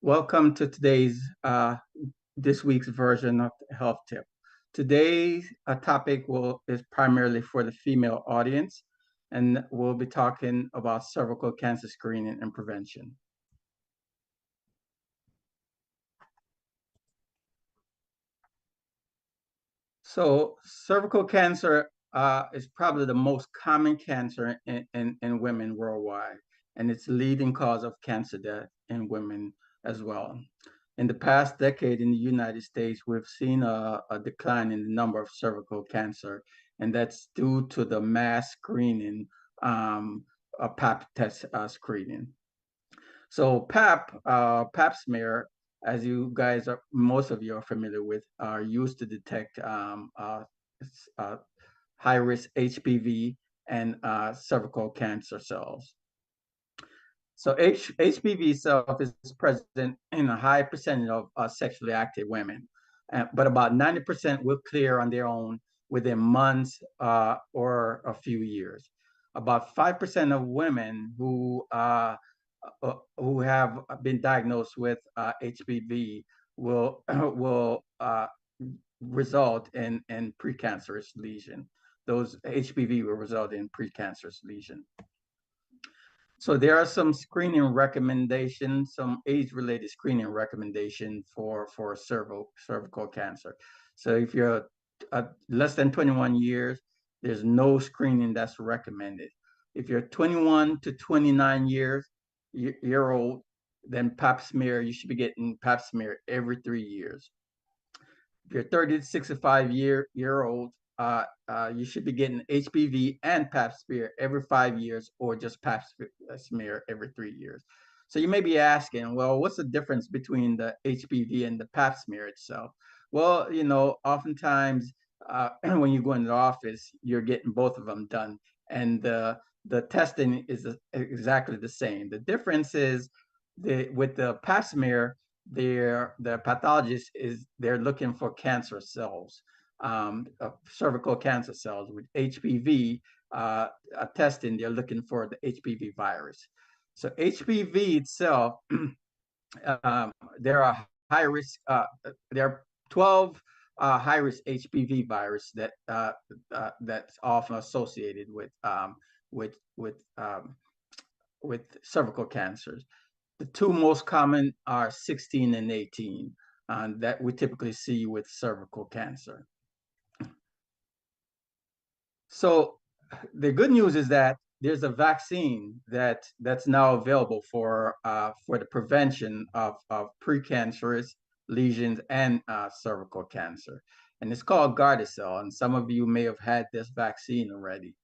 Welcome to this week's version of the Health Tip. Today's topic is primarily for the female audience, and we'll be talking about cervical cancer screening and prevention. So cervical cancer is probably the most common cancer in women worldwide, and it's the leading cause of cancer death in women as well. In the past decade in the United States, we've seen a decline in the number of cervical cancer, and that's due to the mass screening, PAP test screening. So PAP smear, as you guys most of you are familiar with, are used to detect high-risk HPV and cervical cancer cells. So HPV itself is present in a high percentage of sexually active women, but about 90% will clear on their own within months or a few years. About 5% of women who have been diagnosed with HPV will result in precancerous lesion. Those HPV will result in precancerous lesion. So there are some screening recommendations, some age-related screening recommendations for cervical cancer. So if you're less than 21 years, there's no screening that's recommended. If you're 21 to 29 year old, then Pap smear, you should be getting Pap smear every 3 years. If you're 30 to 65 year old, you should be getting HPV and Pap smear every 5 years, or just Pap smear every 3 years. So you may be asking, well, what's the difference between the HPV and the Pap smear itself? Well, oftentimes when you go into the office, you're getting both of them done, and the testing is exactly the same. The difference is with the Pap smear, the pathologist they're looking for cancer cells, cervical cancer cells. With HPV testing, they're looking for the HPV virus. So HPV itself, there are high risk. There are 12 high risk HPV virus that's often associated with cervical cancers. The two most common are 16 and 18 that we typically see with cervical cancer. So the good news is that there's a vaccine that's now available for the prevention of precancerous lesions and cervical cancer, and it's called Gardasil. And some of you may have had this vaccine already.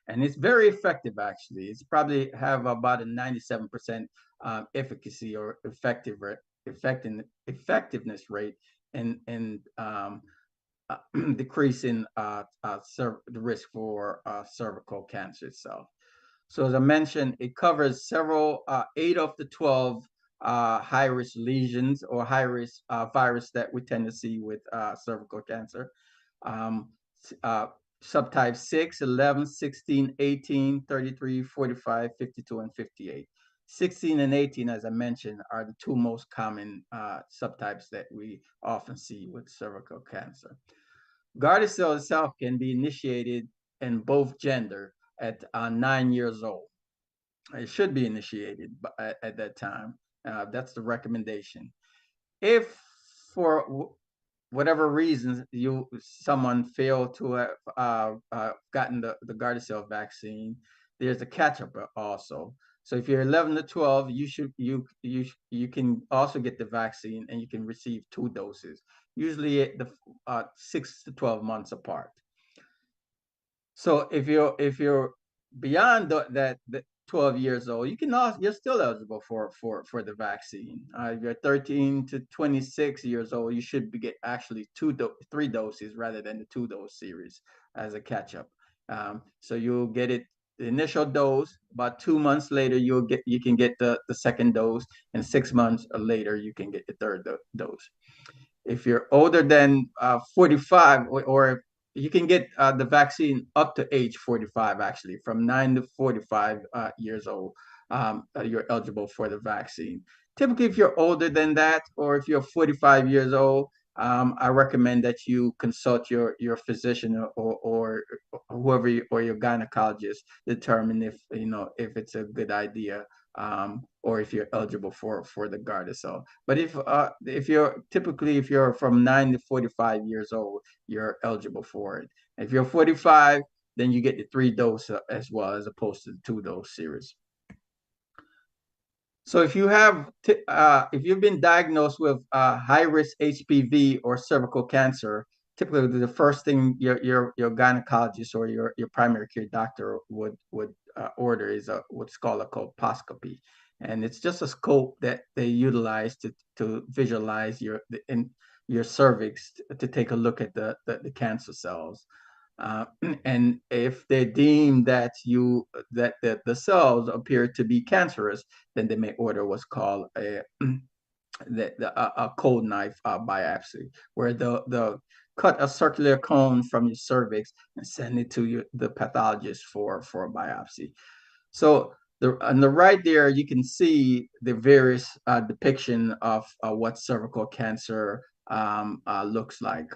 And it's very effective, actually. It's probably have about a 97% efficacy or effectiveness rate in decreasing the risk for cervical cancer itself. So as I mentioned, it covers 8 of the 12 high-risk lesions or high-risk virus that we tend to see with cervical cancer. Subtype 6, 11, 16, 18, 33, 45, 52, and 58. 16 and 18, as I mentioned, are the two most common subtypes that we often see with cervical cancer. Gardasil itself can be initiated in both gender at 9 years old. It should be initiated at that time. That's the recommendation. If for whatever reasons someone failed to have gotten the Gardasil vaccine, there's a catch-up also. So if you're 11 to 12, you can also get the vaccine, and you can receive 2 doses, usually at the 6 to 12 months apart. So if you're beyond that 12 years old, you're still eligible for the vaccine. If you're 13 to 26 years old, you should get actually 3 doses rather than the 2-dose series as a catch-up. So you'll get the initial dose. About 2 months later, you can get the second dose, and 6 months later you can get the third dose. If you're older than 45, or you can get the vaccine up to age 45, actually, from 9 to 45 years old. you're eligible for the vaccine. Typically, if you're older than that, or if you're 45 years old, I recommend that you consult your physician or whoever or your gynecologist determine if it's a good idea, or if you're eligible for the Gardasil. But if you're from 9 to 45 years old, you're eligible for it. If you're 45, then you get the 3 dose as well, as opposed to the 2 dose series. So if you've been diagnosed with high risk HPV or cervical cancer, typically the first thing your gynecologist or your primary care doctor would order is what's called a colposcopy, and it's just a scope that they utilize to visualize your cervix to take a look at the cancer cells. And if they deem that the cells appear to be cancerous, then they may order what's called a cold knife biopsy, where they'll cut a circular cone from your cervix and send it to the pathologist for a biopsy. So on the right there, you can see the various depiction of what cervical cancer looks like.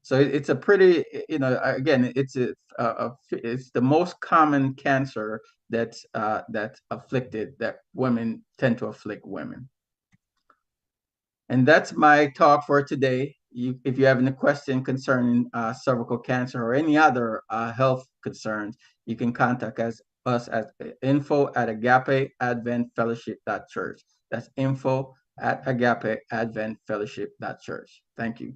So it's a pretty, again, it's the most common cancer that's afflicted, that women tend to afflict women. And that's my talk for today. If you have any question concerning cervical cancer or any other health concerns, you can contact us at info@agapeadventfellowship.church. That's info@agapeadventfellowship.church. Thank you.